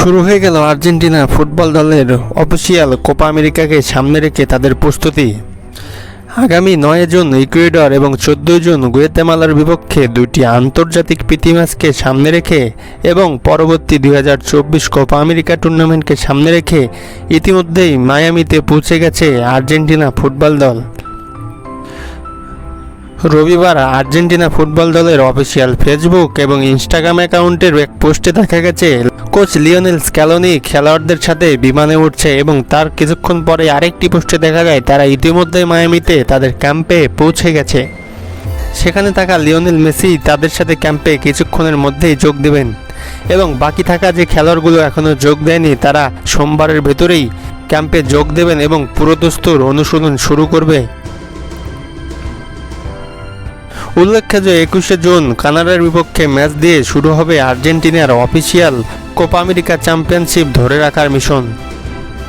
শুরু হয়ে গেল আর্জেন্টিনা ফুটবল দলের অফিসিয়াল কোপা আমেরিকাকে সামনে রেখে তাদের প্রস্তুতি। আগামী ৯ জুন ইকুয়েডর এবং ১৪ জুন গুয়েতেমালার বিপক্ষে দুটি আন্তর্জাতিক প্রীতি ম্যাচকে সামনে রেখে এবং পরবর্তী ২০২৪ কোপা আমেরিকা টুর্নামেন্টকে সামনে রেখে ইতিমধ্যেই মায়ামিতে পৌঁছে গেছে আর্জেন্টিনা ফুটবল দল। রবিবার আর্জেন্টিনা ফুটবল দলের অফিসিয়াল ফেসবুক এবং ইনস্টাগ্রাম অ্যাকাউন্টের এক পোস্টে দেখা গেছে কোচ লিওনেল স্ক্যালোনি খেলোয়াড়দের সাথে বিমানে উঠছে এবং তার কিছুক্ষণ পরে আরেকটি পোস্টে দেখা যায় তারা ইতিমধ্যেই মায়ামিতে তাদের ক্যাম্পে পৌঁছে গেছে। সেখানে থাকা লিওনেল মেসি তাদের সাথে ক্যাম্পে কিছুক্ষণের মধ্যেই যোগ দেবেন এবং বাকি থাকা যে খেলোয়াড়গুলো এখনও যোগ দেয়নি তারা সোমবারের ভেতরেই ক্যাম্পে যোগ দেবেন এবং পুরোদস্তুর অনুশীলন শুরু করবে। উল্লেখ্য যে ২১ জুন কানাডার বিপক্ষে ম্যাচ দিয়ে শুরু হবে আর্জেন্টিনার অফিসিয়াল কোপা আমেরিকা চ্যাম্পিয়নশিপ ধরে রাখার মিশন।